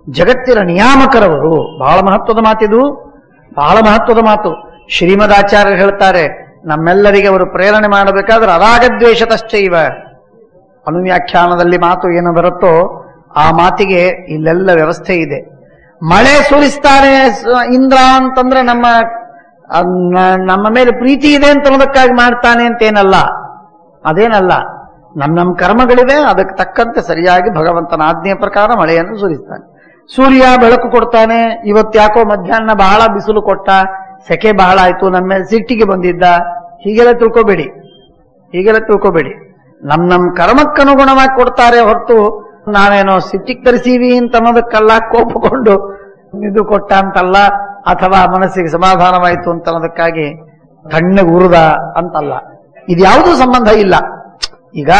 ಜಗತ್ತಿನ ನಿಯಾಮಕರವರು. ಬಹಳ ಮಹತ್ವದ ಮಾತಿದು, ಬಹಳ ಮಹತ್ವದ ಮಾತು. ಶ್ರೀಮದಾಚಾರ್ಯರು ಹೇಳ್ತಾರೆ, ನಮ್ಮೆಲ್ಲರಿಗೆ ಅವರು ಪ್ರೇರಣೆ ಮಾಡಬೇಕಾದ್ರೆ ಅರಾಗದ್ವೇಷತಶ್ಚೈವ. ಅನುವ್ಯಾಖ್ಯಾನದಲ್ಲಿ ಮಾತು ಏನು ಬರುತ್ತೋ ಆ ಮಾತಿಗೆ ಇಲ್ಲೆಲ್ಲ ವ್ಯವಸ್ಥೆ ಇದೆ. ಮಳೆ ಸುರಿಸ್ತಾನೆ ಇಂದ್ರ ಅಂತಂದ್ರೆ ನಮ್ಮ ಮೇಲೆ ಪ್ರೀತಿ ಇದೆ ಅಂತ ಅನ್ನೋದಕ್ಕಾಗಿ ಮಾಡ್ತಾನೆ ಅಂತೇನಲ್ಲ, ಅದೇನಲ್ಲ. ನಮ್ಮ ಕರ್ಮಗಳಿವೆ, ಅದಕ್ಕೆ ತಕ್ಕಂತೆ ಸರಿಯಾಗಿ ಭಗವಂತನ ಆಜ್ಞೆಯ ಪ್ರಕಾರ ಮಳೆಯನ್ನು ಸುರಿಸ್ತಾನೆ. ಸೂರ್ಯ ಬೆಳಕು ಕೊಡ್ತಾನೆ. ಇವತ್ತ್ಯಾಕೋ ಮಧ್ಯಾಹ್ನ ಬಹಳ ಬಿಸಿಲು ಕೊಟ್ಟ, ಸೆಕೆ ಬಹಳ ಆಯ್ತು, ನಮ್ಮ ಮೇಲೆ ಸಿಟ್ಟಿಗೆ ಬಂದಿದ್ದ, ಹೀಗೆಲ್ಲ ತಿಳ್ಕೋಬೇಡಿ, ಹೀಗೆಲ್ಲ ತಿಳ್ಕೋಬೇಡಿ. ನಮ್ಮ ಕರ್ಮಕ್ಕನುಗುಣವಾಗಿ ಕೊಡ್ತಾರೆ ಹೊರತು ನಾವೇನೋ ಸಿಟ್ಟಿಗೆ ತರಿಸೀವಿ ಅಂತ ಅನ್ನೋದಕ್ಕಲ್ಲ, ಕೋಪಗೊಂಡು ಇದು ಕೊಟ್ಟ ಅಂತಲ್ಲ, ಅಥವಾ ಮನಸ್ಸಿಗೆ ಸಮಾಧಾನವಾಯಿತು ಅಂತ ಅನ್ನೋದಕ್ಕಾಗಿ ಕಣ್ಣಿಗೆ ಉರಿದ ಅಂತಲ್ಲ. ಇದ್ಯಾವುದೂ ಸಂಬಂಧ ಇಲ್ಲ. ಈಗ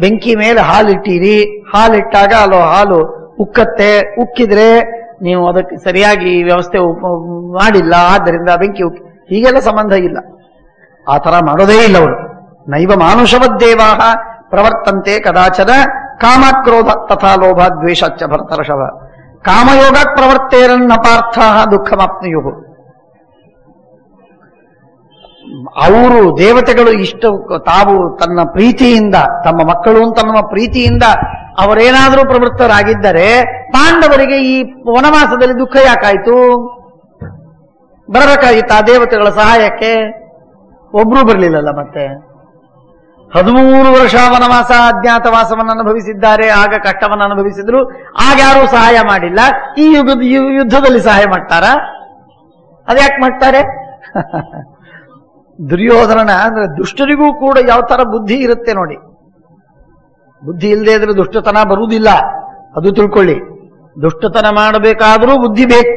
ಬೆಂಕಿ ಮೇಲೆ ಹಾಲಿಟ್ಟಿರಿ, ಹಾಲಿಟ್ಟಾಗ ಹಾಲು ಉಕ್ಕತ್ತೆ, ಉಕ್ಕಿದ್ರೆ ನೀವು ಅದಕ್ಕೆ ಸರಿಯಾಗಿ ವ್ಯವಸ್ಥೆ ಮಾಡಿಲ್ಲ, ಆದ್ದರಿಂದ ಬೆಂಕಿ ಉಕ್ಕಿ, ಹೀಗೆಲ್ಲ ಸಂಬಂಧ ಇಲ್ಲ. ಆ ತರ ಮಾಡೋದೇ ಇಲ್ಲ ಅವರು. ನೈವ ಮಾನುಷವದ್ದೇವಾಹ ಪ್ರವರ್ತಂತೆ ಕದಾಚನ ಕಾಮಕ್ರೋಧ ತಥಾ ಲೋಭ ದ್ವೇಷಚ್ಚ ಭರತರ್ಷಭ ಕಾಮಯೋಗ ಪ್ರವರ್ತೇರನ್ನ ಪಾರ್ಥ ದುಃಖಮಾಪ್ನುಯು. ಅವರು ದೇವತೆಗಳು ತಾವು ತನ್ನ ಪ್ರೀತಿಯಿಂದ, ತಮ್ಮ ಮಕ್ಕಳು ತಮ್ಮ ಪ್ರೀತಿಯಿಂದ ಅವರೇನಾದರೂ ಪ್ರವೃತ್ತರಾಗಿದ್ದರೆ ಪಾಂಡವರಿಗೆ ಈ ವನವಾಸದಲ್ಲಿ ದುಃಖ ಯಾಕಾಯ್ತು? ಬರಬೇಕಾಗಿತ್ತು ಆ ದೇವತೆಗಳ ಸಹಾಯಕ್ಕೆ. ಒಬ್ರು ಬರಲಿಲ್ಲಲ್ಲ. ಮತ್ತೆ 13 ವರ್ಷ ವನವಾಸ ಅಜ್ಞಾತವಾಸವನ್ನು ಅನುಭವಿಸಿದ್ದಾರೆ, ಆಗ ಕಷ್ಟವನ್ನು ಅನುಭವಿಸಿದ್ರು, ಆಗ ಯಾರೂ ಸಹಾಯ ಮಾಡಿಲ್ಲ. ಈ ಯುದ್ಧದಲ್ಲಿ ಸಹಾಯ ಮಾಡ್ತಾರಾ? ಅದ್ಯಾಕೆ ಮಾಡ್ತಾರೆ? ದುರ್ಯೋಧನ ಅಂದ್ರೆ ದುಷ್ಟರಿಗೂ ಕೂಡ ಯಾವ ತರ ಬುದ್ಧಿ ಇರುತ್ತೆ ನೋಡಿ. ಬುದ್ಧಿ ಇಲ್ಲದೆ ಇದ್ರೆ ದುಷ್ಟತನ ಬರುವುದಿಲ್ಲ, ಅದು ತಿಳ್ಕೊಳ್ಳಿ. ದುಷ್ಟತನ ಮಾಡಬೇಕಾದ್ರೂ ಬುದ್ಧಿ ಬೇಕು.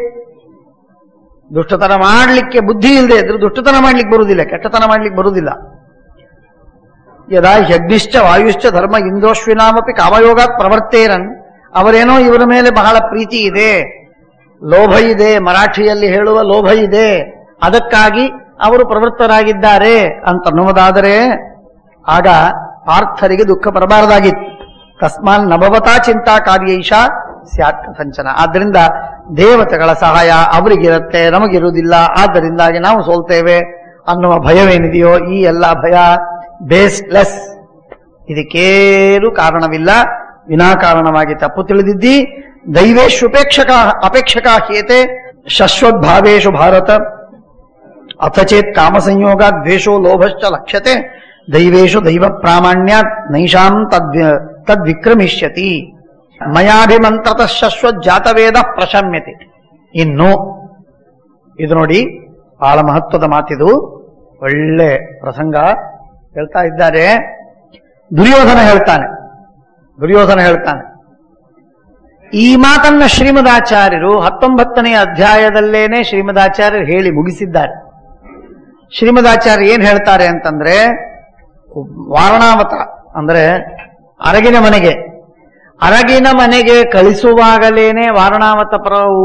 ದುಷ್ಟತನ ಮಾಡಲಿಕ್ಕೆ ಬುದ್ಧಿ ಇಲ್ಲದೆ ಇದ್ರೆ ದುಷ್ಟತನ ಮಾಡ್ಲಿಕ್ಕೆ ಬರುವುದಿಲ್ಲ, ಕೆಟ್ಟತನ ಮಾಡ್ಲಿಕ್ಕೆ ಬರುವುದಿಲ್ಲ. ಯದಾ ಯಜ್ಞಶ್ಚ ವಾಯುಶ್ಚ ಧರ್ಮ ಇಂದ್ರೋಶ್ವಿನಾಮಪಿ ಕಾಮಯೋಗಾತ್ ಪ್ರವರ್ತೇರನ್. ಅವರೇನೋ ಇವರ ಮೇಲೆ ಬಹಳ ಪ್ರೀತಿ ಇದೆ, ಲೋಭ ಇದೆ, ಮರಾಠಿಯಲ್ಲಿ ಹೇಳುವ ಲೋಭ ಇದೆ, ಅದಕ್ಕಾಗಿ ಅವರು ಪ್ರವೃತ್ತರಾಗಿದ್ದಾರೆ ಅಂತನ್ನುವುದಾದರೆ ಆಗ ಪಾರ್ಥರಿಗೆ ದುಃಖ ಬರಬಾರದಾಗಿತ್ತು. ತಸ್ಮಾನ್ ನಭವತಾ ಚಿಂತಾ ಕಾರ್ಯೈಷ ಸ್ಯಾತ್ ಕಥಂಚನ. ಆದ್ದರಿಂದ ದೇವತೆಗಳ ಸಹಾಯ ಅವರಿಗಿರುತ್ತೆ, ನಮಗಿರುವುದಿಲ್ಲ, ಆದ್ದರಿಂದಾಗಿ ನಾವು ಸೋಲ್ತೇವೆ ಅನ್ನುವ ಭಯವೇನಿದೆಯೋ ಈ ಎಲ್ಲ ಭಯ ಬೇಸ್ಲೆಸ್. ಇದಕ್ಕೇನು ಕಾರಣವಿಲ್ಲ, ವಿನಾಕಾರಣವಾಗಿ ತಪ್ಪು ತಿಳಿದಿದ್ದಿ. ದೈವೇಶು ಅಪೇಕ್ಷಕಾ ಹೇತೆ ಶಶ್ವದ್ಭಾವೇಶು ಭಾರತ ಅಥಚೇತ್ ಕಾಮಸಂಯೋಗ ದ್ವೇಷೋ ಲೋಭಶ್ಚ ಲಕ್ಷ್ಯತೆ ದೈವೇಶು ದೈವ ಪ್ರಾಮಾಣ್ಯಾತ್ ನೈಷಾಂ ತದ್ವಿಕ್ರಮಿಷ್ಯತಿ ಮಯಾಭಿಮಂತ್ರತ ಶಶ್ವಜ್ಜಾತವೇದ ಪ್ರಶಮ್ಯತೆ. ಇನ್ನು ಇದು ನೋಡಿ, ಬಹಳ ಮಹತ್ವದ ಮಾತಿದು, ಒಳ್ಳೆ ಪ್ರಸಂಗ ಹೇಳ್ತಾ ಇದ್ದಾರೆ. ದುರ್ಯೋಧನ ಹೇಳ್ತಾನೆ ಈ ಮಾತನ್ನ ಶ್ರೀಮದಾಚಾರ್ಯರು 19ನೇ ಅಧ್ಯಾಯದಲ್ಲೇನೆ ಶ್ರೀಮದಾಚಾರ್ಯರು ಹೇಳಿ ಮುಗಿಸಿದ್ದಾರೆ. ಶ್ರೀಮದಾಚಾರ್ಯ ಏನ್ ಹೇಳ್ತಾರೆ ಅಂತಂದ್ರೆ, ವಾರಣಾವತ ಅಂದ್ರೆ ಅರಗಿನ ಮನೆಗೆ ಕಳಿಸುವಾಗಲೇನೆ, ವಾರಣಾವತ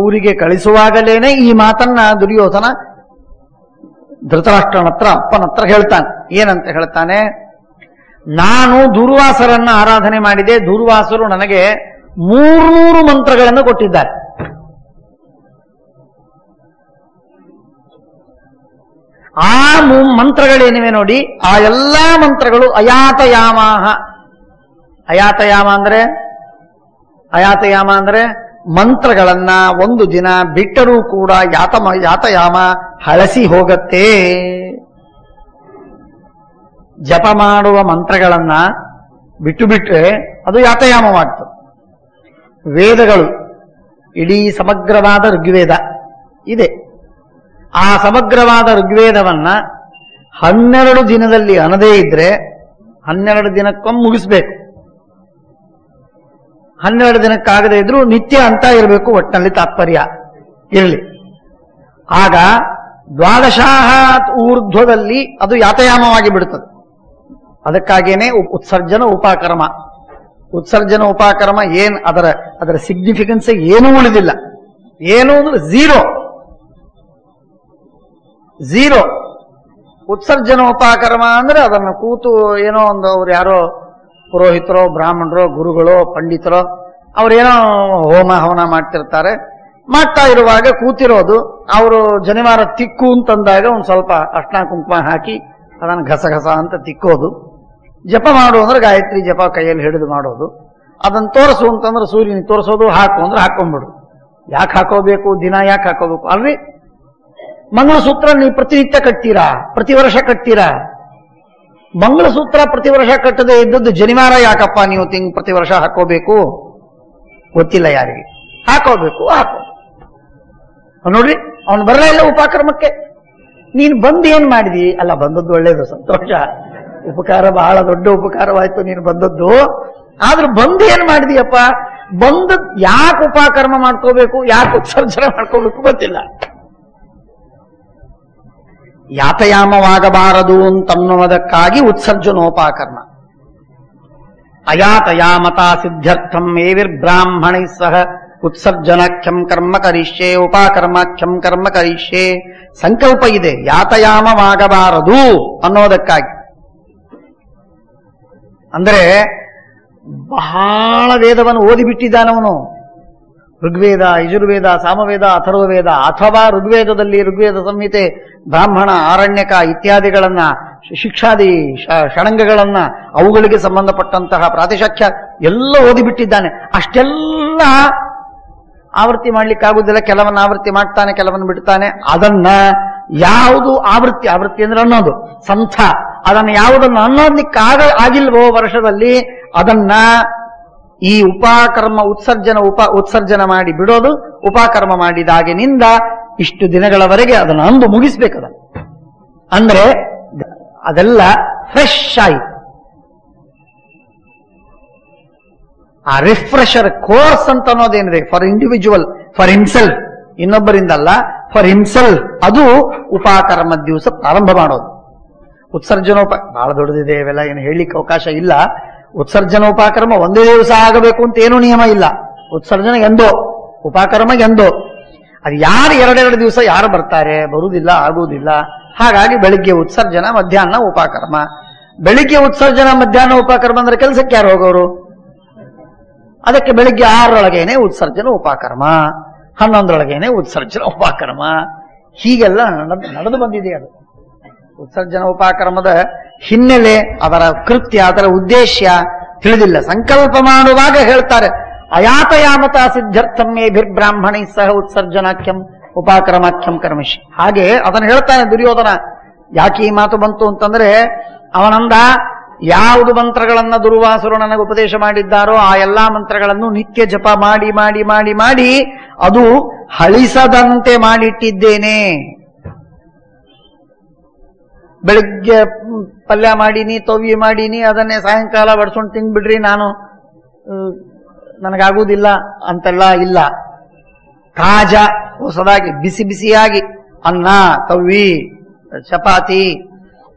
ಊರಿಗೆ ಕಳಿಸುವಾಗಲೇನೆ ಈ ಮಾತನ್ನ ದುರ್ಯೋಧನ ಧೃತರಾಷ್ಟ್ರನ ಹತ್ರ, ಅಪ್ಪನ ಹತ್ರ ಹೇಳ್ತಾನೆ. ಏನಂತ ಹೇಳ್ತಾನೆ? ನಾನು ದೂರ್ವಾಸರನ್ನ ಆರಾಧನೆ ಮಾಡಿದೆ, ದೂರ್ವಾಸರು ನನಗೆ 300 ಮಂತ್ರಗಳನ್ನು ಕೊಟ್ಟಿದ್ದಾರೆ. ಆ ಮಂತ್ರಗಳೇನಿವೆ ನೋಡಿ, ಆ ಎಲ್ಲಾ ಮಂತ್ರಗಳು ಅಯಾತಯಾಮ ಅಂದ್ರೆ ಮಂತ್ರಗಳನ್ನ ಒಂದು ದಿನ ಬಿಟ್ಟರೂ ಕೂಡ ಯಾತಯಾಮ ಹಳಸಿ ಹೋಗತ್ತೆ. ಜಪ ಮಾಡುವ ಮಂತ್ರಗಳನ್ನ ಬಿಟ್ಟರೆ ಅದು ಯಾತಯಾಮವಾಗ್ತದೆ. ವೇದಗಳು, ಇಡೀ ಸಮಗ್ರವಾದ ಋಗ್ವೇದ ಇದೆ. ಆ ಸಮಗ್ರವಾದ ಋಗ್ವೇದವನ್ನ 12 ದಿನದಲ್ಲಿ ಅನ್ನದೇ ಇದ್ರೆ 12 ದಿನಕ್ಕೊಮ್ಮೆ ಮುಗಿಸ್ಬೇಕು. 12 ದಿನಕ್ಕಾಗದೇ ಇದ್ರೂ ನಿತ್ಯ ಅಂತ ಇರಬೇಕು, ಒಟ್ಟಿನಲ್ಲಿ ತಾತ್ಪರ್ಯ ಇರಲಿ. ಆಗ 12 ಊರ್ಧ್ವದಲ್ಲಿ ಅದು ಯಾತಯಾಮವಾಗಿ ಬಿಡುತ್ತದೆ. ಅದಕ್ಕಾಗೇನೆ ಉತ್ಸರ್ಜನ ಉಪಕರ್ಮ ಏನ್ ಅದರ ಸಿಗ್ನಿಫಿಕೆನ್ಸ್ ಏನೂ ಉಳಿದಿಲ್ಲ. ಏನು ಅಂದ್ರೆ ಝೀರೋ. ಉತ್ಸರ್ಜನೋಪಕರ್ಮ ಅಂದ್ರೆ ಅದನ್ನು ಕೂತು ಏನೋ ಒಂದು ಅವ್ರು ಯಾರೋ ಪುರೋಹಿತರೋ ಬ್ರಾಹ್ಮಣರೋ ಗುರುಗಳೋ ಪಂಡಿತರೋ ಅವರೇನೋ ಹೋಮ ಹವನ ಮಾಡ್ತಿರ್ತಾರೆ. ಮಾಡ್ತಾ ಇರುವಾಗ ಕೂತಿರೋದು, ಅವರು ಜನಿವಾರ ತಿಕ್ಕು ಅಂತಂದಾಗ ಒಂದು ಸ್ವಲ್ಪ ಅರ್ಶಿನ ಕುಂಕುಮ ಹಾಕಿ ಅದನ್ನು ಘಸಘಸ ಅಂತ ತಿಕ್ಕೋದು. ಜಪ ಮಾಡು ಅಂದ್ರೆ ಗಾಯತ್ರಿ ಜಪ ಕೈಯಲ್ಲಿ ಹಿಡಿದು ಮಾಡೋದು. ಅದನ್ನು ತೋರಿಸು ಅಂತಂದ್ರೆ ಸೂರ್ಯನಿಗೆ ತೋರಿಸೋದು, ಹಾಕು ಅಂದ್ರೆ ಹಾಕೊಂಡ್ಬಿಡು. ಯಾಕೆ ಹಾಕೋಬೇಕು, ದಿನ ಯಾಕೆ ಹಾಕೋಬೇಕು ಅಲ್ರಿ? ಮಂಗಳಸೂತ್ರ ನೀವು ಪ್ರತಿನಿತ್ಯ ಕಟ್ತೀರಾ, ಪ್ರತಿ ವರ್ಷ ಕಟ್ತೀರಾ? ಮಂಗಳಸೂತ್ರ ಪ್ರತಿ ವರ್ಷ ಕಟ್ಟದೆ ಇದ್ದದ್ದು ಜನಿವಾರ ಯಾಕಪ್ಪ ನೀವು ಪ್ರತಿ ವರ್ಷ ಹಾಕೋಬೇಕು? ಗೊತ್ತಿಲ್ಲ ಯಾರಿಗೆ. ಹಾಕೋಬೇಕು, ಹಾಕೋ. ನೋಡ್ರಿ, ಅವನು ಬರಲೇ ಇಲ್ಲ ಉಪಕ್ರಮಕ್ಕೆ. ನೀನು ಬಂದು ಏನ್ ಮಾಡಿದಿ? ಅಲ್ಲ, ಬಂದದ್ದು ಒಳ್ಳೇದು, ಸಂತೋಷ, ಉಪಕಾರ, ಬಹಳ ದೊಡ್ಡ ಉಪಕಾರವಾಯ್ತು ನೀನು ಬಂದದ್ದು. ಆದ್ರೂ ಬಂದು ಏನ್ ಮಾಡಿದೀಯಪ್ಪ? ಬಂದದ್ ಯಾಕೆ ಉಪಕರ್ಮ ಮಾಡ್ಕೋಬೇಕು, ಯಾಕೆ ಉತ್ಸರ್ಜನೆ ಮಾಡ್ಕೋಬೇಕು ಗೊತ್ತಿಲ್ಲ. ಯಾತಯಾಮವಾಗಬಾರದು ಅಂತನ್ನುವುದಕ್ಕಾಗಿ ಉತ್ಸರ್ಜನೋಪಕರ್ಮ. ಅಯಾತಯಾಮತಾ ಸಿದ್ಧ್ಯರ್ಥಂ ಏವಿರ್ಬ್ರಾಹ್ಮಣೈ ಸಹ ಉತ್ಸರ್ಜನಾಖ್ಯಂ ಕರ್ಮ ಕರಿಷ್ಯೆ ಉಪಕರ್ಮಾಖ್ಯಂ ಕರ್ಮ ಕರಿಷ್ಯೆ. ಸಂಕಲ್ಪ ಇದೆ, ಯಾತಯಾಮವಾಗಬಾರದು ಅನ್ನೋದಕ್ಕಾಗಿ. ಅಂದ್ರೆ ಬಹಳ ವೇದವನ್ನು ಓದಿಬಿಟ್ಟಿದ್ದಾನವನು. ಋಗ್ವೇದ, ಯಜುರ್ವೇದ, ಸಾಮವೇದ, ಅಥರ್ವವೇದ, ಅಥವಾ ಋಗ್ವೇದದಲ್ಲಿ ಋಗ್ವೇದ ಸಂಹಿತೆ, ಬ್ರಾಹ್ಮಣ, ಆರಣ್ಯಕ ಇತ್ಯಾದಿಗಳನ್ನ, ಶಿಕ್ಷಾದಿ ಷಡಂಗಗಳನ್ನ, ಅವುಗಳಿಗೆ ಸಂಬಂಧಪಟ್ಟಂತಹ ಪ್ರಾತಿಶಾಖ್ಯ ಎಲ್ಲ ಓದಿಬಿಟ್ಟಿದ್ದಾನೆ. ಅಷ್ಟೆಲ್ಲ ಆವೃತ್ತಿ ಮಾಡ್ಲಿಕ್ಕಾಗುವುದಿಲ್ಲ. ಕೆಲವನ್ನ ಆವೃತ್ತಿ ಮಾಡ್ತಾನೆ, ಕೆಲವನ್ನು ಬಿಡ್ತಾನೆ. ಅದನ್ನ ಯಾವುದು ಆವೃತ್ತಿ ಅಂದ್ರೆ ಅನ್ನೋದು ಸಂಥ, ಅದನ್ನು ಯಾವುದನ್ನು ಅನ್ನೋದಕ್ಕಾಗ ಆಗಿಲ್ವೋ ವರ್ಷದಲ್ಲಿ, ಅದನ್ನ ಈ ಉಪಕರ್ಮ ಉತ್ಸರ್ಜನ ಮಾಡಿ ಬಿಡೋದು. ಉಪಕರ್ಮ ಮಾಡಿದಾಗಿನಿಂದ ಇಷ್ಟು ದಿನಗಳವರೆಗೆ ಅದನ್ನು ಅಂದು ಮುಗಿಸ್ಬೇಕದ. ಅಂದ್ರೆ ಅದೆಲ್ಲ ಫ್ರೆಶ್ ಆಯಿತು. ಆ ರಿಫ್ರೆಶರ್ ಕೋರ್ಸ್ ಅಂತ ಅನ್ನೋದೇನ್ರಿ, ಫಾರ್ ಇಂಡಿವಿಜುವಲ್, ಫಾರ್ ಹಿಮ್ಸೆಲ್ಫ್, ಇನ್ನೊಬ್ಬರಿಂದಲ್ಲ, ಫಾರ್ ಹಿಮ್ಸೆಲ್ಫ್. ಅದು ಉಪಕರ್ಮ ದಿವಸ ಪ್ರಾರಂಭ ಮಾಡೋದು. ಬಹಳ ದೊಡ್ಡದಿದೆ, ಇವೆಲ್ಲ ಏನು ಹೇಳಲಿಕ್ಕೆ ಅವಕಾಶ ಇಲ್ಲ. ಉತ್ಸರ್ಜನೋಪಕರ್ಮ ಒಂದೇ ದಿವಸ ಆಗಬೇಕು ಅಂತ ಏನೂ ನಿಯಮ ಇಲ್ಲ. ಉತ್ಸರ್ಜನೆ ಎಂದೋ, ಉಪಕರ್ಮ ಎಂದೋ. ಅದು ಯಾರು ಎರಡೆರಡು ದಿವಸ ಯಾರು ಬರ್ತಾರೆ, ಬರುವುದಿಲ್ಲ, ಆಗುವುದಿಲ್ಲ. ಹಾಗಾಗಿ ಬೆಳಿಗ್ಗೆ ಉತ್ಸರ್ಜನ, ಮಧ್ಯಾಹ್ನ ಉಪಕರ್ಮ. ಬೆಳಿಗ್ಗೆ ಉತ್ಸರ್ಜನ, ಮಧ್ಯಾಹ್ನ ಉಪಕರ್ಮ ಅಂದ್ರೆ ಕೆಲಸಕ್ಕೆ ಯಾರು ಹೋಗೋರು? ಅದಕ್ಕೆ ಬೆಳಿಗ್ಗೆ 6ರೊಳಗೇನೆ ಉತ್ಸರ್ಜನ ಉಪಕರ್ಮ, 11ರೊಳಗೇನೆ ಉತ್ಸರ್ಜನ ಉಪಕರ್ಮ. ಹೀಗೆಲ್ಲ ನಡೆದು ಬಂದಿದೆ. ಅದು ಉತ್ಸರ್ಜನ ಉಪಕರ್ಮದ ಹಿನ್ನೆಲೆ, ಅದರ ಕೃತ್ಯ, ಅದರ ಉದ್ದೇಶ ತಿಳಿದಿಲ್ಲ. ಸಂಕಲ್ಪ ಮಾಡುವಾಗ ಹೇಳ್ತಾರೆ, ಅಯಾತಯಾಮತ ಸಿದ್ಧರ್ಥಮ್ಯೇಭಿರ್ಬ್ರಾಹ್ಮಣೈ ಸಹ ಉತ್ಸರ್ಜನಾಖ್ಯಂ ಉಪಕ್ರಮಾಖ್ಯಂ ಕರ್ಮಿಷಿ. ಹಾಗೆ ಅದನ್ನು ಹೇಳ್ತಾನೆ ದುರ್ಯೋಧನ. ಯಾಕೆ ಈ ಮಾತು ಬಂತು ಅಂತಂದ್ರೆ, ಅವನಂದ ಯಾವುದು ಮಂತ್ರಗಳನ್ನ ದುರ್ವಾಸರು ನನಗೆ ಉಪದೇಶ ಮಾಡಿದ್ದಾರೋ ಆ ಎಲ್ಲಾ ಮಂತ್ರಗಳನ್ನು ನಿತ್ಯ ಜಪ ಮಾಡಿ ಮಾಡಿ ಮಾಡಿ ಮಾಡಿ ಅದು ಹಳಿಸದಂತೆ ಮಾಡಿಟ್ಟಿದ್ದೇನೆ. ಬೆಳಿಗ್ಗೆ ಪಲ್ಯ ಮಾಡೀನಿ, ತೊವ್ವಿ ಮಾಡೀನಿ, ಅದನ್ನೇ ಸಾಯಂಕಾಲ ಬಡ್ಸ್ಕೊಂಡು ತಿಂದ್ಬಿಡ್ರಿ, ನನಗಾಗುವುದಿಲ್ಲ ಅಂತೆಲ್ಲ ಇಲ್ಲ. ತಾಜಾ ಹೊಸದಾಗಿ ಬಿಸಿ ಬಿಸಿಯಾಗಿ ಅನ್ನ, ತವ್ವಿ, ಚಪಾತಿ.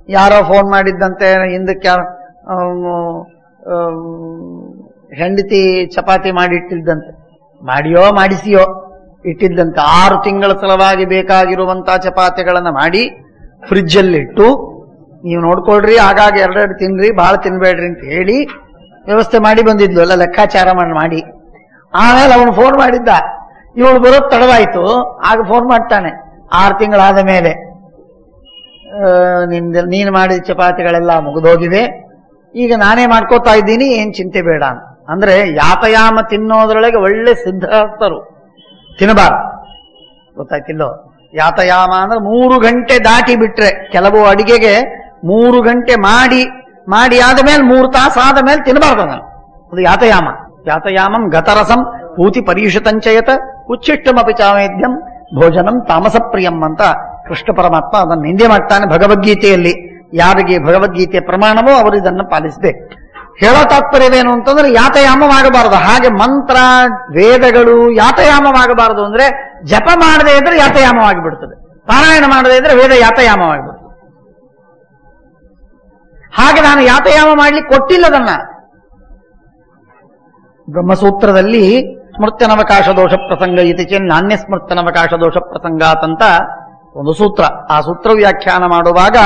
ಯಾರೋ ಫೋನ್ ಮಾಡಿದ್ದಂತೆ ಹಿಂದಕ್ಕೆ, ಹೆಂಡತಿ ಚಪಾತಿ ಮಾಡಿಟ್ಟಿದ್ದಂತೆ, ಮಾಡಿಸಿಯೋ ಇಟ್ಟಿದ್ದಂತೆ. 6 ತಿಂಗಳ ಸಲುವಾಗಿ ಬೇಕಾಗಿರುವಂತಹ ಚಪಾತಿಗಳನ್ನ ಮಾಡಿ ಫ್ರಿಜ್ಜಲ್ಲಿಟ್ಟು, ನೀವು ನೋಡ್ಕೊಳ್ರಿ, ಆಗಾಗ 2 ತಿನ್ರಿ, ಬಹಳ ತಿನ್ಬೇಡ್ರಿ ಅಂತ ಹೇಳಿ ವ್ಯವಸ್ಥೆ ಮಾಡಿ ಬಂದಿದ್ಲು, ಎಲ್ಲ ಲೆಕ್ಕಾಚಾರ ಮಾಡಿ. ಆಮೇಲೆ ಅವನು ಫೋನ್ ಮಾಡಿದ್ದ, ಇವಳು ಬರೋದು ತಡವಾಯ್ತು. ಆಗ ಫೋನ್ ಮಾಡ್ತಾನೆ 6 ತಿಂಗಳಾದ ಮೇಲೆ, ನೀನು ಮಾಡಿದ ಚಪಾತಿಗಳೆಲ್ಲ ಮುಗಿದೋಗಿವೆ, ಈಗ ನಾನೇ ಮಾಡ್ಕೋತಾ ಇದ್ದೀನಿ, ಏನ್ ಚಿಂತೆ ಬೇಡ ಅಂತ. ಅಂದ್ರೆ ಯಾತಯಾಮ ತಿನ್ನೋದ್ರೊಳಗೆ ಒಳ್ಳೆ ಸಿದ್ಧಸ್ಥರು, ತಿನ್ನಬಾರ್ದು. ಗೊತ್ತಾಯ್ತಿಲ್ಲೋ? ಯಾತಯಾಮ ಅಂದ್ರೆ 3 ಗಂಟೆ ದಾಟಿ ಬಿಟ್ರೆ, ಕೆಲವು ಅಡಿಗೆಗೆ 3 ಗಂಟೆ ಮಾಡಿ ಆದಮೇಲೆ 3 ತಾಸು ಆದ ಮೇಲೆ ತಿನ್ನಬಾರ್ದು. ಅದು ಯಾತಯಾಮ. ಯಾತಯಾಮಂ ಗತರಸಂ ಪೂತಿ ಪರೀಷಿತಂಚಯತ ಉಚ್ಚಿಷ್ಟಮಪಿ ಚಾಮೇದ್ಯಂ ಭೋಜನಂ ತಾಮಸಪ್ರಿಯಂ ಅಂತ ಕೃಷ್ಣ ಪರಮಾತ್ಮ ಅದನ್ನು ನಿಂದೆ ಮಾಡ್ತಾನೆ ಭಗವದ್ಗೀತೆಯಲ್ಲಿ. ಯಾರಿಗೆ ಭಗವದ್ಗೀತೆಯ ಪ್ರಮಾಣವೋ ಅವರು ಇದನ್ನು ಪಾಲಿಸಬೇಕು. ಹೇಳೋ ತಾತ್ಪರ್ಯವೇನು ಅಂತಂದ್ರೆ ಯಾತಯಾಮವಾಗಬಾರದು. ಹಾಗೆ ಮಂತ್ರ ವೇದಗಳು ಯಾತಯಾಮವಾಗಬಾರದು ಅಂದ್ರೆ, ಜಪ ಮಾಡದೇ ಇದ್ರೆ ಯಾತಯಾಮವಾಗಿ ಬಿಡ್ತದೆ, ಪಾರಾಯಣ ಮಾಡದೇ ಇದ್ರೆ ವೇದ ಯಾತಯಾಮವಾಗಿಬಿಡ್ತದೆ. ಹಾಗೆ ನಾನು ಯಾತಯಾಮ ಮಾಡ್ಲಿಕ್ಕೆ ಕೊಟ್ಟಿಲ್ಲದನ್ನ. ಬ್ರಹ್ಮಸೂತ್ರದಲ್ಲಿ ಸ್ಮೃತ್ಯನವಕಾಶ ದೋಷ ಪ್ರಸಂಗ ಇತಿ ಚೇನ್ ನಾಣ್ಯ ಸ್ಮೃತ್ಯನವಕಾಶ ದೋಷ ಪ್ರಸಂಗಾತಂತ ಒಂದು ಸೂತ್ರ. ಆ ಸೂತ್ರ ವ್ಯಾಖ್ಯಾನ ಮಾಡುವಾಗ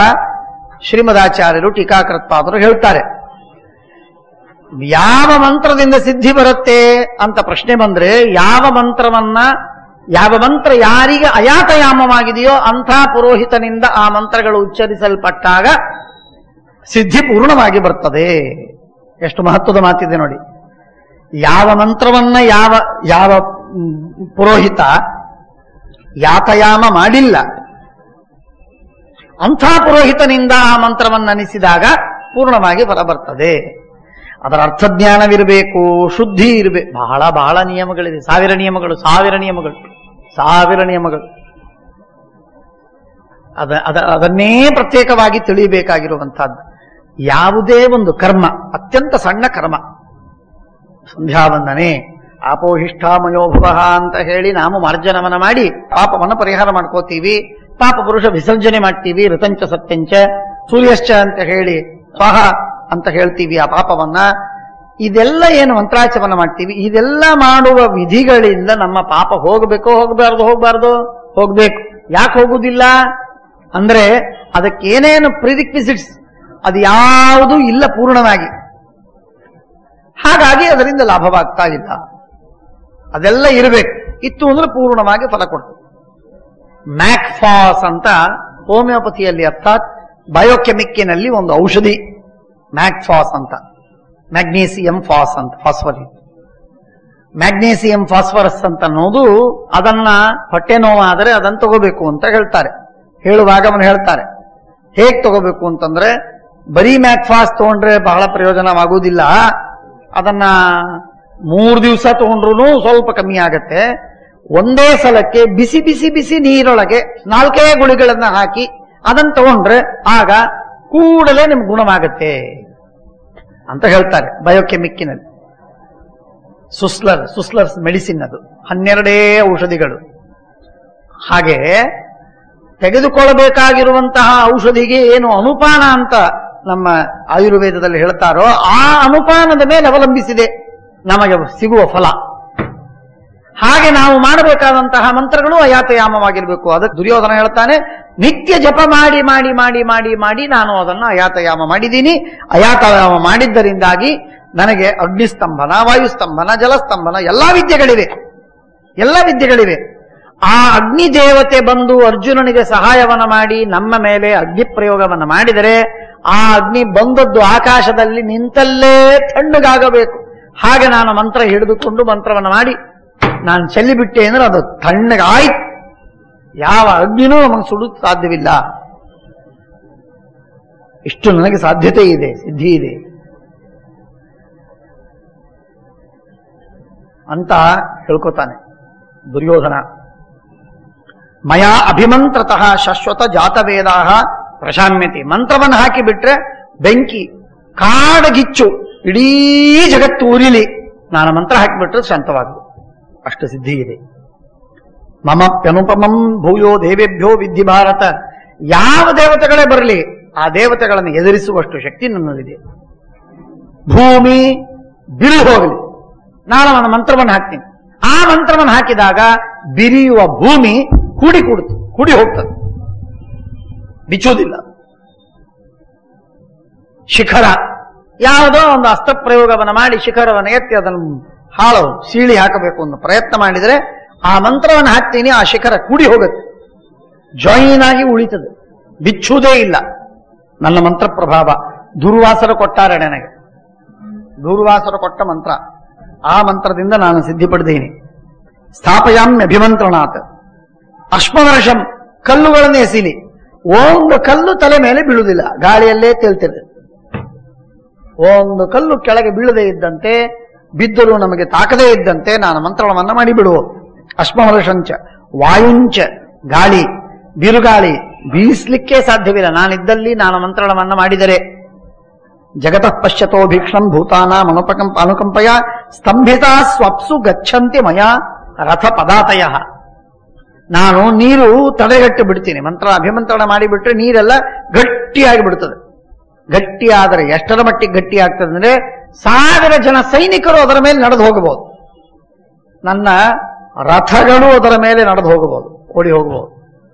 ಶ್ರೀಮದಾಚಾರ್ಯರು ಟೀಕಾಕೃತ್ಪಾದರು ಹೇಳ್ತಾರೆ, ಯಾವ ಮಂತ್ರದಿಂದ ಸಿದ್ಧಿ ಬರುತ್ತೆ ಅಂತ ಪ್ರಶ್ನೆ ಬಂದ್ರೆ, ಯಾವ ಮಂತ್ರ ಯಾರಿಗೆ ಅಯಾತಯಾಮವಾಗಿದೆಯೋ ಅಂಥ ಪುರೋಹಿತನಿಂದ ಆ ಮಂತ್ರಗಳು ಉಚ್ಚರಿಸಲ್ಪಟ್ಟಾಗ ಸಿದ್ಧಿ ಪೂರ್ಣವಾಗಿ ಬರ್ತದೆ. ಎಷ್ಟು ಮಹತ್ವದ ಮಾತಿದೆ ನೋಡಿ. ಯಾವ ಮಂತ್ರವನ್ನ ಯಾವ ಪುರೋಹಿತ ಯಾತಯಾಮ ಮಾಡಿಲ್ಲ, ಅಂಥ ಪುರೋಹಿತನಿಂದ ಆ ಮಂತ್ರವನ್ನು ಅನಿಸಿದಾಗ ಪೂರ್ಣವಾಗಿ ಫಲ ಬರ್ತದೆ. ಅದರ ಅರ್ಥಜ್ಞಾನವಿರಬೇಕು, ಶುದ್ಧಿ ಇರಬೇಕು. ಬಹಳ ನಿಯಮಗಳಿದೆ. ಸಾವಿರ ನಿಯಮಗಳು. ಅದನ್ನೇ ಪ್ರತ್ಯೇಕವಾಗಿ ತಿಳಿಯಬೇಕಾಗಿರುವಂತಹದ್ದು. ಯಾವುದೇ ಒಂದು ಕರ್ಮ, ಅತ್ಯಂತ ಸಣ್ಣ ಕರ್ಮ, ಸಂಧ್ಯಾವಂದನೆ, ಆಪೋಹಿಷ್ಠಾಮಯೋಭವ ಅಂತ ಹೇಳಿ ನಾವು ಮಾರ್ಜನವನ್ನ ಮಾಡಿ ಪಾಪವನ್ನು ಪರಿಹಾರ ಮಾಡ್ಕೋತೀವಿ. ಪಾಪ ಪುರುಷ ವಿಸರ್ಜನೆ ಮಾಡ್ತೀವಿ. ಋತಂಚ ಸತ್ಯಂಚ ಸೂರ್ಯಶ್ಚ ಅಂತ ಹೇಳಿ ಸ್ವಾಹ ಅಂತ ಹೇಳ್ತೀವಿ ಆ ಪಾಪವನ್ನ. ಇದೆಲ್ಲ ಏನು ಮಂತ್ರಾಚರಣೆ ಮಾಡ್ತೀವಿ, ಇದೆಲ್ಲ ಮಾಡುವ ವಿಧಿಗಳಿಂದ ನಮ್ಮ ಪಾಪ ಹೋಗಬೇಕೋ ಹೋಗ್ಬೇಕು. ಯಾಕೆ ಹೋಗುವುದಿಲ್ಲ ಅಂದ್ರೆ ಅದಕ್ಕೇನೇನು ಪ್ರಿರಿಕ್ವಿಸಿಟ್ಸ್ ಅದು ಯಾವುದೂ ಇಲ್ಲ ಪೂರ್ಣವಾಗಿ. ಹಾಗಾಗಿ ಅದರಿಂದ ಲಾಭವಾಗ್ತಾ ಇಲ್ಲ. ಅದೆಲ್ಲ ಇರಬೇಕು. ಇತ್ತು ಅಂದ್ರೆ ಪೂರ್ಣವಾಗಿ ಫಲ ಕೊಡ್ತದೆ. ಮ್ಯಾಕ್ಫಾಸ್ ಅಂತ ಹೋಮಿಯೋಪತಿಯಲ್ಲಿ, ಅರ್ಥಾತ್ ಬಯೋಕೆಮಿಕ್ಕಿನಲ್ಲಿ ಒಂದು ಔಷಧಿ ಮ್ಯಾಕ್ಫಾಸ್ ಅಂತ, ಮ್ಯಾಗ್ನೀಸಿಯಂ ಫಾಸ್ ಅಂತ, ಮ್ಯಾಗ್ನೀಸಿಯಂ ಫಾಸ್ಫರಸ್ ಅಂತ ಅನ್ನೋದು, ಅದನ್ನ ಹೊಟ್ಟೆ ನೋವಾದರೆ ಅದನ್ನು ತಗೋಬೇಕು ಅಂತ ಹೇಳ್ತಾರೆ. ಹೇಳುವಾಗ ಅವನು ಹೇಳ್ತಾರೆ ಹೇಗೆ ತಗೋಬೇಕು ಅಂತಂದ್ರೆ, ಬರೀ ಮ್ಯಾಕ್ಫಾಸ್ ತಗೊಂಡ್ರೆ ಬಹಳ ಪ್ರಯೋಜನವಾಗುವುದಿಲ್ಲ. ಅದನ್ನ 3 ದಿವಸ ತಗೊಂಡ್ರು ಸ್ವಲ್ಪ ಕಮ್ಮಿ ಆಗತ್ತೆ. ಒಂದೇ ಸಲಕ್ಕೆ ಬಿಸಿ ಬಿಸಿ ಬಿಸಿ ನೀರೊಳಗೆ 4 ಗುಳಿಗಳನ್ನ ಹಾಕಿ ಅದನ್ನು ತಗೊಂಡ್ರೆ ಆಗ ಕೂಡಲೇ ನಿಮ್ಗೆ ಗುಣವಾಗತ್ತೆ ಅಂತ ಹೇಳ್ತಾರೆ ಬಯೋಕೆಮಿಕ್ಕಿನಲ್ಲಿ. ಸುಸ್ಲರ್ಸ್ ಮೆಡಿಸಿನ್ ಅದು, 12 ಔಷಧಿಗಳು. ಹಾಗೆ ತೆಗೆದುಕೊಳ್ಳಬೇಕಾಗಿರುವಂತಹ ಔಷಧಿಗೆ ಏನು ಅನುಪಾನ ಅಂತ ನಮ್ಮ ಆಯುರ್ವೇದದಲ್ಲಿ ಹೇಳ್ತಾರೋ ಆ ಅನುಪಾನದ ಮೇಲೆ ಅವಲಂಬಿಸಿದೆ ನಮಗೆ ಸಿಗುವ ಫಲ. ಹಾಗೆ ನಾವು ಮಾಡಬೇಕಾದಂತಹ ಮಂತ್ರಗಳು ಅಯಾತಯಾಮವಾಗಿರ್ಬೇಕು. ಅದಕ್ಕೆ ದುರ್ಯೋಧನ ಹೇಳ್ತಾನೆ, ನಿತ್ಯ ಜಪ ಮಾಡಿ ಮಾಡಿ ಮಾಡಿ ಮಾಡಿ ಮಾಡಿ ನಾನು ಅದನ್ನು ಅಯಾತಯಾಮ ಮಾಡಿದ್ದೀನಿ. ಅಯಾತಯಾಮ ಮಾಡಿದ್ದರಿಂದಾಗಿ ನನಗೆ ಅಗ್ನಿಸ್ತಂಭನ, ವಾಯುಸ್ತಂಭನ, ಜಲಸ್ತಂಭನ ಎಲ್ಲ ವಿದ್ಯೆಗಳಿವೆ. ಆ ಅಗ್ನಿ ದೇವತೆ ಬಂದು ಅರ್ಜುನನಿಗೆ ಸಹಾಯವನ್ನ ಮಾಡಿ ನಮ್ಮ ಮೇಲೆ ಅಗ್ನಿ ಪ್ರಯೋಗವನ್ನು ಮಾಡಿದರೆ ಆ ಅಗ್ನಿ ಬಂದದ್ದು ಆಕಾಶದಲ್ಲಿ ನಿಂತಲ್ಲೇ ತಣ್ಣಗಾಗಬೇಕು. ಹಾಗೆ ನಾನು ಮಂತ್ರ ಹಿಡಿದುಕೊಂಡು ಮಂತ್ರವನ್ನು ಮಾಡಿ ನಾನು ಚೆಲ್ಲಿಬಿಟ್ಟೆ ಅಂದ್ರೆ ಅದು ತಣ್ಣಗಾಯ್ತು. ಯಾವ ಅಗ್ನಿನೂ ನಮಗೆ ಸುಡುತ್ತ ಸಾಧ್ಯವಿಲ್ಲ. ಇಷ್ಟು ನನಗೆ ಸಾಧ್ಯತೆ ಇದೆ, ಸಿದ್ಧಿ ಇದೆ ಅಂತ ಹೇಳ್ಕೊತಾನೆ ದುರ್ಯೋಧನ. ಮಯಾ ಅಭಿಮಂತ್ರತಃ ಶಾಶ್ವತ ಜಾತವೇದಾ ಪ್ರಶಾಮ್ಯತೆ. ಮಂತ್ರವನ್ನು ಹಾಕಿಬಿಟ್ರೆ ಬೆಂಕಿ, ಕಾಡಗಿಚ್ಚು, ಇಡೀ ಜಗತ್ತು ಉರಿಲಿ, ನಾನು ಮಂತ್ರ ಹಾಕಿಬಿಟ್ರೆ ಶಾಂತವಾಗು. ಅಷ್ಟು ಸಿದ್ಧಿ ಇದೆ. ಮಮಪ್ಯನುಪಮಂ ಭೂಯೋ ದೇವೇಭ್ಯೋ ವಿದ್ಧಿ ಭಾರತ. ಯಾವ ದೇವತೆಗಳೇ ಬರಲಿ ಆ ದೇವತೆಗಳನ್ನು ಎದುರಿಸುವಷ್ಟು ಶಕ್ತಿ ನನ್ನಲ್ಲಿದೆ. ಭೂಮಿ ಬಿರು ಹೋಗಲಿ, ನಾನು ನನ್ನ ಮಂತ್ರವನ್ನು ಹಾಕ್ತೀನಿ. ಆ ಮಂತ್ರವನ್ನು ಹಾಕಿದಾಗ ಬಿರಿಯುವ ಭೂಮಿ ಕುಡಿ ಹೋಗ್ತದೆ, ಬಿಚ್ಚುವುದಿಲ್ಲ. ಶಿಖರ, ಯಾವುದೋ ಒಂದು ಅಸ್ತ್ರಪ್ರಯೋಗವನ್ನು ಮಾಡಿ ಶಿಖರವನ್ನು ಎತ್ತಿ ಅದನ್ನು ಸೀಳಿ ಹಾಕಬೇಕು ಅಂತ ಪ್ರಯತ್ನ ಮಾಡಿದರೆ ಆ ಮಂತ್ರವನ್ನು ಹಾಕ್ತೀನಿ, ಆ ಶಿಖರ ಕೂಡಿ ಹೋಗುತ್ತೆ, ಜಾಯಿನ್ ಆಗಿ ಉಳಿತದೆ, ಬಿಚ್ಚುವುದೇ ಇಲ್ಲ. ನನ್ನ ಮಂತ್ರ ಪ್ರಭಾವ ದುರ್ವಾಸರು ಕೊಟ್ಟಾರೆ ನನಗೆ, ದುರ್ವಾಸರು ಕೊಟ್ಟ ಮಂತ್ರ. ಆ ಮಂತ್ರದಿಂದ ನಾನು ಸಿದ್ಧಿ ಪಡೆದೇನೆ. ಸ್ಥಾಪಯಾಮ್ಯ ಅಭಿಮಂತ್ರನಾಥ ಅಶ್ಮವರ್ಷಂ. ಕಲ್ಲುಗಳನ್ನು ಎಸಿಲಿ, ಒಂದು ಕಲ್ಲು ತಲೆ ಮೇಲೆ ಬೀಳುವುದಿಲ್ಲ, ಗಾಳಿಯಲ್ಲೇ ತೇಲ್ತಿದೆ. ಒಂದು ಕಲ್ಲು ಕೆಳಗೆ ಬೀಳದೇ ಇದ್ದಂತೆ, ಬಿದ್ದರೂ ನಮಗೆ ತಾಕದೇ ಇದ್ದಂತೆ ನಾನು ಮಂತ್ರಣವನ್ನ ಮಾಡಿಬಿಡುವ. ಅಶ್ಮವರ್ಷಂಚ ವಾಯುಂಚ. ಗಾಳಿ, ಬಿರುಗಾಳಿ ಬೀಸಲಿಕ್ಕೆ ಸಾಧ್ಯವಿಲ್ಲ ನಾನಿದ್ದಲ್ಲಿ, ನಾನು ಮಂತ್ರಣವನ್ನ ಮಾಡಿದರೆ. ಜಗತಃ ಪಶ್ಯತೋ ಭೀಕ್ಷಣಂ ಭೂತಾನಾಂ ಅನುಕಂಪಯ ಸ್ತಂಭಿತಾ ಸ್ವಪ್ಸು ಗಚ್ಚಂತಿ ಮಯ ರಥ ಪದಾತಯ. ನಾನು ನೀರು ತಡೆಗಟ್ಟಿ ಬಿಡ್ತೀನಿ. ಮಂತ್ರ ಅಭಿಮಂತ್ರಣ ಮಾಡಿಬಿಟ್ರೆ ನೀರೆಲ್ಲ ಗಟ್ಟಿಯಾಗಿ ಬಿಡ್ತದೆ. ಗಟ್ಟಿಯಾದರೆ ಎಷ್ಟರ ಮಟ್ಟಿಗೆ ಗಟ್ಟಿ ಆಗ್ತದೆ ಅಂದ್ರೆ 1000 ಜನ ಸೈನಿಕರು ಅದರ ಮೇಲೆ ನಡೆದು ಹೋಗಬಹುದು. ನನ್ನ ರಥಗಳು ಅದರ ಮೇಲೆ ನಡೆದು ಹೋಗಬಹುದು, ಓಡಿ ಹೋಗಬಹುದು.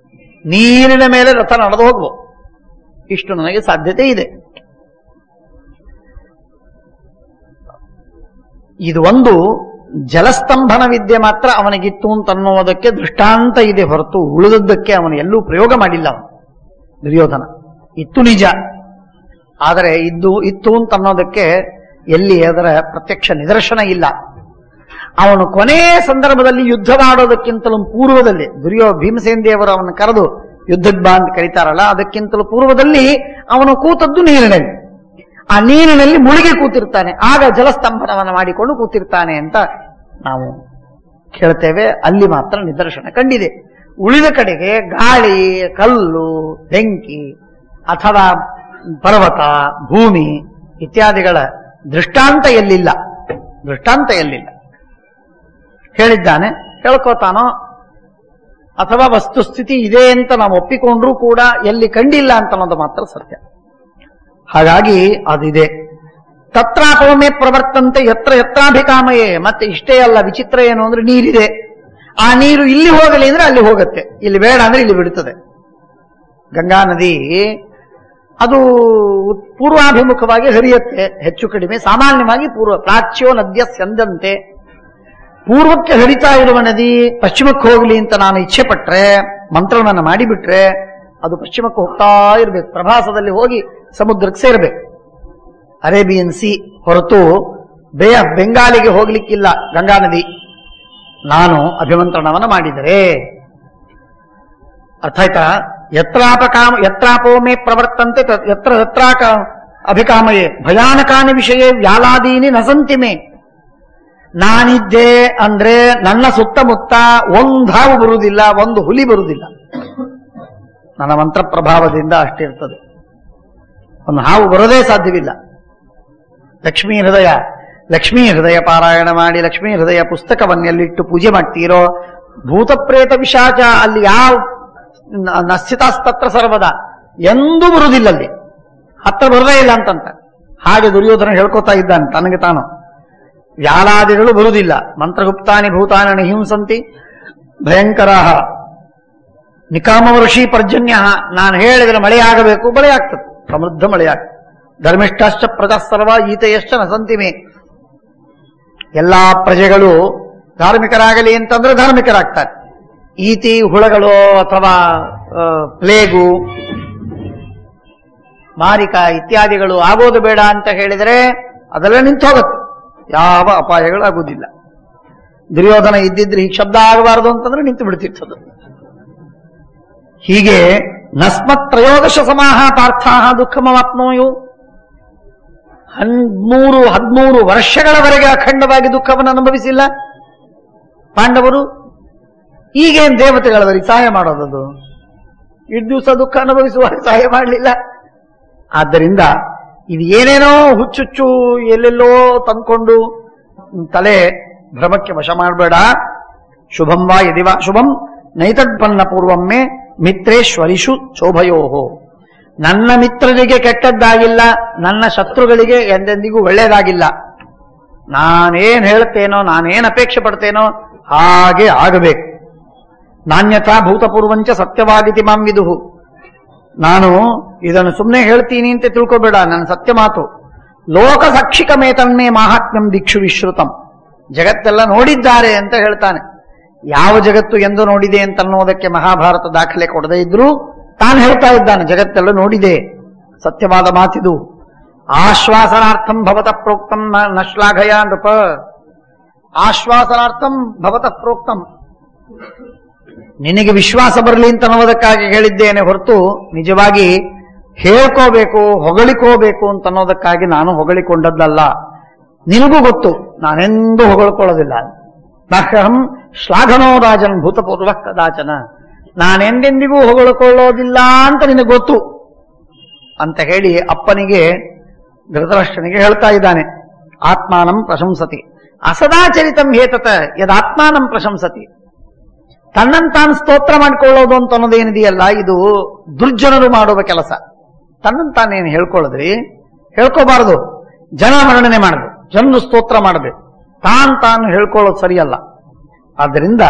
ನೀರಿನ ಮೇಲೆ ರಥ ನಡೆದು ಹೋಗಬಹುದು. ಇಷ್ಟು ನನಗೆ ಸಾಧ್ಯತೆ ಇದೆ. ಇದು ಒಂದು ಜಲಸ್ತಂಭನ ವಿದ್ಯೆ ಮಾತ್ರ ಅವನಿಗಿತ್ತು ಅಂತನ್ನುವುದಕ್ಕೆ ದೃಷ್ಟಾಂತ ಇದೆ ಹೊರತು ಉಳಿದದ್ದಕ್ಕೆ ಅವನು ಎಲ್ಲೂ ಪ್ರಯೋಗ ಮಾಡಿಲ್ಲ. ಅವನು ದುರ್ಯೋಧನ ಇತ್ತು ನಿಜ, ಆದರೆ ಇತ್ತು ಅಂತನ್ನೋದಕ್ಕೆ ಎಲ್ಲಿ ಅದರ ಪ್ರತ್ಯಕ್ಷ ನಿದರ್ಶನ ಇಲ್ಲ. ಅವನು ಕೊನೆಯ ಸಂದರ್ಭದಲ್ಲಿ ಯುದ್ಧ ಮಾಡೋದಕ್ಕಿಂತಲೂ ಪೂರ್ವದಲ್ಲಿ ಭೀಮಸೇನ ದೇವರು ಅವನು ಕರೆದು ಯುದ್ಧಕ್ಕೆ ಬಾ ಅಂತ ಕರೀತಾರಲ್ಲ, ಅದಕ್ಕಿಂತಲೂ ಪೂರ್ವದಲ್ಲಿ ಅವನು ಕೂತದ್ದು ನೀರಿನಲ್ಲಿ. ಆ ನೀರಿನಲ್ಲಿ ಮುಳುಗಿ ಕೂತಿರ್ತಾನೆ, ಆಗ ಜಲಸ್ತಂಭನವನ್ನು ಮಾಡಿಕೊಂಡು ಕೂತಿರ್ತಾನೆ ಅಂತ ನಾವು ಕೇಳ್ತೇವೆ. ಅಲ್ಲಿ ಮಾತ್ರ ನಿದರ್ಶನ ಕಂಡಿದೆ. ಉಳಿದ ಕಡೆಗೆ ಗಾಳಿ, ಕಲ್ಲು, ಬೆಂಕಿ ಅಥವಾ ಪರ್ವತ, ಭೂಮಿ ಇತ್ಯಾದಿಗಳ ದೃಷ್ಟಾಂತ ಎಲ್ಲಿಲ್ಲ. ಹೇಳಿದ್ದಾನೆ, ಹೇಳ್ಕೋತಾನೋ ಅಥವಾ ವಸ್ತುಸ್ಥಿತಿ ಇದೆ ಅಂತ ನಾವು ಒಪ್ಪಿಕೊಂಡ್ರೂ ಕೂಡ ಎಲ್ಲಿ ಕಂಡಿಲ್ಲ ಅಂತ ಅನ್ನೋದು ಮಾತ್ರ ಸತ್ಯ. ಹಾಗಾಗಿ ಅದಿದೆ. ತತ್ರಾಪವಮೇ ಪ್ರವರ್ತಂತೆ ಯತ್ರ ಯತ್ರಾಭಿಕಾಮಯೇ. ಮತ್ತೆ ಇಷ್ಟೇ ಅಲ್ಲ, ವಿಚಿತ್ರ ಏನು ಅಂದ್ರೆ ನೀರಿದೆ, ಆ ನೀರು ಇಲ್ಲಿ ಹೋಗಲಿ ಅಂದ್ರೆ ಅಲ್ಲಿ ಹೋಗುತ್ತೆ, ಇಲ್ಲಿ ಬೇಡ ಅಂದ್ರೆ ಇಲ್ಲಿ ಬಿಡುತ್ತದೆ. ಗಂಗಾ ನದಿ ಅದು ಪೂರ್ವಾಭಿಮುಖವಾಗಿ ಹರಿಯುತ್ತೆ, ಹೆಚ್ಚು ಕಡಿಮೆ ಸಾಮಾನ್ಯವಾಗಿ ಪ್ರಾಚ್ಯೋ ನದ್ಯ ಸ್ಯಂದಂತೆ. ಪೂರ್ವಕ್ಕೆ ಹರಿತಾ ಇರುವ ನದಿ ಪಶ್ಚಿಮಕ್ಕೆ ಹೋಗಲಿ ಅಂತ ನಾನು ಇಚ್ಛೆ ಪಟ್ರೆ, ಮಂತ್ರವನ್ನು ಮಾಡಿಬಿಟ್ರೆ ಅದು ಪಶ್ಚಿಮಕ್ಕೆ ಹೋಗ್ತಾ ಇರಬೇಕು, ಪ್ರಭಾಸದಲ್ಲಿ ಹೋಗಿ ಸಮುದ್ರಕ್ಕೆ ಸೇರಬೇಕು, ಅರೇಬಿಯನ್ ಸಿ ಹೊರತು ಬೇ ಆಫ್ ಬೆಂಗಾಲಿಗೆ ಹೋಗ್ಲಿಕ್ಕಿಲ್ಲ ಗಂಗಾ ನದಿ. ನಾನು ಅಭಿಮಂತ್ರಣವನ್ನು ಮಾಡಿದರೆ ಅರ್ಥ ಆಯ್ತಾ? ಯತ್ರಾಪೋಮೇ ಪ್ರವರ್ತಂತೆ ಯತ್ರ ಯತ್ರಾಕ ಅಭಿಕಾಮಯೇ ಭಯಾನಕಾನಿ ವಿಷಯ ವ್ಯಾಲಾದೀನಿ ನಸಂತಿಮೆ. ನಾನಿದ್ದೆ ಅಂದ್ರೆ ನನ್ನ ಸುತ್ತಮುತ್ತ ಒಂದು ಹಾವು ಬರುವುದಿಲ್ಲ, ಒಂದು ಹುಲಿ ಬರುವುದಿಲ್ಲ. ನನ್ನ ಮಂತ್ರ ಪ್ರಭಾವದಿಂದ ಅಷ್ಟಿರ್ತದೆ, ಒಂದು ಹಾವು ಬರೋದೇ ಸಾಧ್ಯವಿಲ್ಲ. ಲಕ್ಷ್ಮೀ ಹೃದಯ ಪಾರಾಯಣ ಮಾಡಿ ಲಕ್ಷ್ಮೀ ಹೃದಯ ಪುಸ್ತಕವನ್ನೆಲ್ಲಿಟ್ಟು ಪೂಜೆ ಮಾಡ್ತೀರೋ, ಭೂತ ಪ್ರೇತ ಪಿಶಾಚ ಅಲ್ಲಿ ಯಾವ ನಸ್ಥಿತಾಸ್ತತ್ರ ಸರ್ವದ ಎಂದೂ ಬರುವುದಿಲ್ಲ, ಅಲ್ಲಿ ಹತ್ರ ಬರದೇ ಇಲ್ಲ ಅಂತಂತ. ಹಾಗೆ ದುರ್ಯೋಧನ ಹೇಳ್ಕೊತಾ ಇದ್ದಾನೆ ತನಗೆ ತಾನು. ವ್ಯಾಲಾದಿಗಳು ಬರುವುದಿಲ್ಲ. ಮಂತ್ರಗುಪ್ತಾನಿ ಭೂತಾನಿ ನಿಹಿಂಸಂತಿ ಭಯಂಕರ ನಿಕಾಮವರ್ಷಿ ಪರ್ಜನ್ಯ. ನಾನು ಹೇಳಿದ್ರೆ ಮಳೆಯಾಗಬೇಕು, ಮಳೆ ಆಗ್ತದೆ, ಸಮೃದ್ಧ ಮಳೆಯಾಗ್ತದೆ. ಧರ್ಮಿಷ್ಠಶ್ಚ ಪ್ರಜಾಸರ್ವ ಈತೆಯಶ್ಚ ನಸಂತಿಮೆ. ಎಲ್ಲಾ ಪ್ರಜೆಗಳು ಧಾರ್ಮಿಕರಾಗಲಿ ಅಂತಂದ್ರೆ ಧಾರ್ಮಿಕರಾಗ್ತಾರೆ. ಈತಿ ಹುಳಗಳು ಅಥವಾ ಪ್ಲೇಗು, ಮಾರಿಕ ಇತ್ಯಾದಿಗಳು ಆಗೋದು ಬೇಡ ಅಂತ ಹೇಳಿದರೆ ಅದೆಲ್ಲ ನಿಂತು ಹೋಗುತ್ತೆ, ಯಾವ ಅಪಾಯಗಳಾಗುವುದಿಲ್ಲ. ದುರ್ಯೋಧನ ಇದ್ದಿದ್ರೆ ಈ ಶಬ್ದ ಆಗಬಾರದು ಅಂತಂದ್ರೆ ನಿಂತು ಬಿಡ್ತಿರ್ತದೆ. ಹೀಗೆ ನಸ್ಮತ್ ತ್ರಯೋದಶ ಸಮಾಹ ಪಾರ್ಥಾಹ ದುಃಖಮವಾಪ್ನೋಯು. 13 ವರ್ಷಗಳವರೆಗೆ ಅಖಂಡವಾಗಿ ದುಃಖವನ್ನು ಅನುಭವಿಸಿಲ್ಲ ಪಾಂಡವರು. ಈಗೇನು ದೇವತೆಗಳವರಿಗೆ ಸಹಾಯ ಮಾಡೋದದು? ಇಷ್ಟು ದಿವಸ ದುಃಖ ಅನುಭವಿಸುವಾಗ ಸಹಾಯ ಮಾಡಲಿಲ್ಲ. ಆದ್ದರಿಂದ ಇದು ಏನೇನೋ ಹುಚ್ಚುಚ್ಚು ಎಲ್ಲೆಲ್ಲೋ ತಂದ್ಕೊಂಡು ತಲೆ ಭ್ರಮಕ್ಕೆ ವಶ ಮಾಡಬೇಡ. ಶುಭಂ ವಾ ಯದಿವಾ ಶುಭಂ ನೈತದ್ಪನ್ನ ಪೂರ್ವಮ್ಮೆ ಮಿತ್ರೇಶ್ವರಿಷು ಶೋಭಯೋಹೋ. ನನ್ನ ಮಿತ್ರರಿಗೆ ಕೆಟ್ಟದ್ದಾಗಿಲ್ಲ, ನನ್ನ ಶತ್ರುಗಳಿಗೆ ಎಂದೆಂದಿಗೂ ಒಳ್ಳೆಯದಾಗಿಲ್ಲ. ನಾನೇನ್ ಹೇಳ್ತೇನೋ, ನಾನೇನ್ ಅಪೇಕ್ಷೆ ಪಡ್ತೇನೋ ಹಾಗೆ ಆಗಬೇಕು. ನಾನ್ಯಥಾ ಭೂತಪೂರ್ವಂಚ ಸತ್ಯವಾದಿತಿ ಮಾಂ ವಿದುಹು. ನಾನು ಇದನ್ನು ಸುಮ್ಮನೆ ಹೇಳ್ತೀನಿ ಅಂತ ತಿಳ್ಕೋಬೇಡ, ನನ್ನ ಸತ್ಯ ಮಾತು. ಲೋಕ ಸಾಕ್ಷಿಕಮೇತನ್ಮೇ ಮಾಹಾತ್ಮ್ಯಂ ದಿಕ್ಷು ವಿಶ್ರುತಂ. ಜಗತ್ತೆಲ್ಲ ನೋಡಿದ್ದಾರೆ ಅಂತ ಹೇಳ್ತಾನೆ. ಯಾವ ಜಗತ್ತು ಎಂದು ನೋಡಿದೆ ಅಂತ ಅನ್ನೋದಕ್ಕೆ ಮಹಾಭಾರತ ದಾಖಲೆ ಕೊಡದೇ ಇದ್ರೂ ತಾನು ಹೇಳ್ತಾ ಇದ್ದಾನೆ, ಜಗತ್ತೆಲ್ಲ ನೋಡಿದೆ, ಸತ್ಯವಾದ ಮಾತಿದು. ಆಶ್ವಾಸನಾರ್ಥಂ ಭವತಃ ಪ್ರೋಕ್ತಂ ನ ಶ್ಲಾಘಯ ನೃಪ. ಆಶ್ವಾಸನಾರ್ಥಂ ಭವತಃ ಪ್ರೋಕ್ತಂ, ನಿನಗೆ ವಿಶ್ವಾಸ ಬರಲಿ ಅಂತ ಅನ್ನೋದಕ್ಕಾಗಿ ಹೇಳಿದ್ದೇನೆ ಹೊರತು ನಿಜವಾಗಿ ಹೇಳ್ಕೋಬೇಕು, ಹೊಗಳಿಕೋಬೇಕು ಅಂತ ಅನ್ನೋದಕ್ಕಾಗಿ ನಾನು ಹೊಗಳಿಕೊಂಡದ್ದಲ್ಲ. ನಿನಗೂ ಗೊತ್ತು, ನಾನೆಂದೂ ಹೊಗಳಿಕೊಳ್ಳೋದಿಲ್ಲ. ನಹಂ ಶ್ಲಾಘನೋ ರಾಜನ್ ಭೂತಪೂರ್ವ ಕದಾಚನ. ನಾನೆಂದೆಂದಿಗೂ ಹೊಗಳಿಕೊಳ್ಳೋದಿಲ್ಲ ಅಂತ ನಿನಗೆ ಗೊತ್ತು ಅಂತ ಹೇಳಿ ಅಪ್ಪನಿಗೆ ಧೃತರಾಷ್ಟ್ರನಿಗೆ ಹೇಳ್ತಾ ಇದ್ದಾನೆ. ಆತ್ಮಾನಂ ಪ್ರಶಂಸತಿ ಅಸದಾಚರಿತಂ ಹೇತತ ಯದಾತ್ಮಾನಂ ಪ್ರಶಂಸತಿ. ತನ್ನಂತಾನು ಸ್ತೋತ್ರ ಮಾಡಿಕೊಳ್ಳೋದು ಅಂತ ಅನ್ನೋದೇನಿದೆಯಲ್ಲ, ಇದು ದುರ್ಜನರು ಮಾಡುವ ಕೆಲಸ. ತನ್ನಂತಾನೇನು ಹೇಳ್ಕೊಳ್ಳೋದ್ರಿ, ಹೇಳ್ಕೋಬಾರದು. ಜನ ವರ್ಣನೆ ಮಾಡಬೇಕು, ಜನರು ಸ್ತೋತ್ರ ಮಾಡಬೇಕು, ತಾನು ಹೇಳ್ಕೊಳ್ಳೋದು ಸರಿಯಲ್ಲ. ಆದ್ದರಿಂದ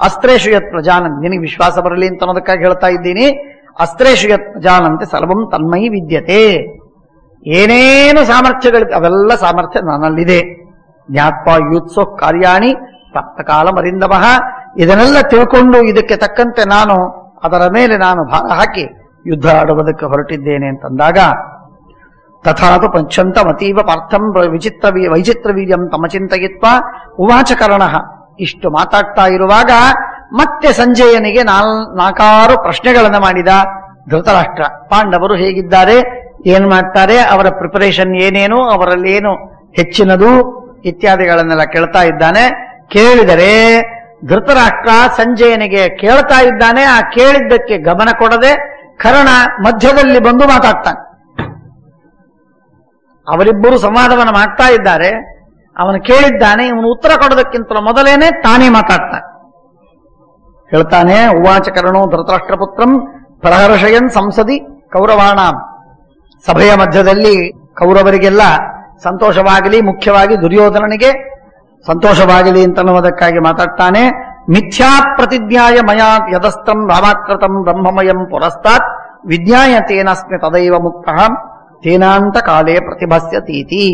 ಅಸ್ತ್ರೇಷು ಯತ್ ಪ್ರಜಾನನ್, ನಿನಗೆ ವಿಶ್ವಾಸ ಬರಲಿ ಅಂತ ಅನ್ನೋದಕ್ಕಾಗಿ ಹೇಳ್ತಾ ಇದ್ದೀನಿ. ಅಸ್ತ್ರೇಷು ಯತ್ ಪ್ರಜಾನಂತೆ ಸರ್ವಂ ತನ್ಮಯಿ ವಿದ್ಯತೆ. ಏನೇನು ಸಾಮರ್ಥ್ಯಗಳು ಅವೆಲ್ಲ ಸಾಮರ್ಥ್ಯ ನನ್ನಲ್ಲಿದೆ. ಜ್ಞಾತ್ವಾ ಯೂತ್ಸೋ ಕಾರ್ಯಾಣಿ ಪ್ರಾಪ್ತಕಾಲ ಮರಿಂದಮಃ. ಇದನ್ನೆಲ್ಲ ತಿಳ್ಕೊಂಡು ಇದಕ್ಕೆ ತಕ್ಕಂತೆ ನಾನು ಅದರ ಮೇಲೆ ನಾನು ಭಾರ ಹಾಕಿ ಯುದ್ಧ ಆಡುವುದಕ್ಕೆ ಹೊರಟಿದ್ದೇನೆ ಅಂತಂದಾಗ ತಥಾತು ಪಂಚಂತಮತೀವ ಪಾರ್ಥಂ ವೈಚಿತ್ರವೀರ್ಯಂ ತಮಚಿಂತಯಿತ್ವ ಉವಾಚ ಕರ್ಣಃ. ಇಷ್ಟು ಮಾತಾಡ್ತಾ ಇರುವಾಗ ಮತ್ತೆ ಸಂಜಯನಿಗೆ 4 ಪ್ರಶ್ನೆಗಳನ್ನು ಮಾಡಿದ ಧೃತರಾಷ್ಟ್ರ. ಪಾಂಡವರು ಹೇಗಿದ್ದಾರೆ, ಏನ್ ಮಾಡ್ತಾರೆ, ಅವರ ಪ್ರಿಪರೇಷನ್ ಏನೇನು, ಅವರಲ್ಲಿ ಏನು ಹೆಚ್ಚಿನದು ಇತ್ಯಾದಿಗಳನ್ನೆಲ್ಲ ಕೇಳ್ತಾ ಇದ್ದಾನೆ. ಕೇಳಿದರೆ ಧೃತರಾಷ್ಟ್ರ ಸಂಜಯನಿಗೆ ಕೇಳ್ತಾ ಇದ್ದಾನೆ. ಆ ಕೇಳಿದ್ದಕ್ಕೆ ಗಮನ ಕೊಡದೆ ಕರ್ಣ ಮಧ್ಯದಲ್ಲಿ ಬಂದು ಮಾತಾಡ್ತಾನೆ. ಅವರಿಬ್ಬರು ಸಂವಾದವನ್ನು ಮಾಡ್ತಾ ಇದ್ದಾರೆ. ಅವನು ಕೇಳಿದ್ದಾನೆ, ಇವನು ಉತ್ತರ ಕೊಡೋದಕ್ಕಿಂತ ಮೊದಲೇನೆ ತಾನೇ ಮಾತಾಡ್ತಾನೆ. ಹೇಳ್ತಾನೆ, ಉವಾಚ ಕರ್ಣೋ ಧೃತರಾಷ್ಟ್ರಪುತ್ರಂ ಪ್ರಹರ್ಷಯನ್ ಸಂಸದಿ ಕೌರವಾಣಾಂ. ಸಭೆಯ ಮಧ್ಯದಲ್ಲಿ ಕೌರವರಿಗೆಲ್ಲ ಸಂತೋಷವಾಗಲಿ, ಮುಖ್ಯವಾಗಿ ದುರ್ಯೋಧನನಿಗೆ ಸಂತೋಷವಾಗಲಿ ಅಂತನ್ನುವುದಕ್ಕಾಗಿ ಮಾತಾಡ್ತಾನೆ. ಮಿಥ್ಯಾ ಪ್ರತಿಜ್ಞಾಯ ಮಯಾ ಯದಸ್ತ್ರಂ ರಾಮಾಕೃತಂ ಬ್ರಹ್ಮಮಯಂ ಪುರಸ್ತಾತ್ ವಿಜ್ಞಾಯ ತೇನಸ್ಮಿ ತದೈವ ಮುಕ್ತಃ ತೇನಾಂತ ಕಾಲೇ ಪ್ರತಿಭಸ್ಯತೀತಿ.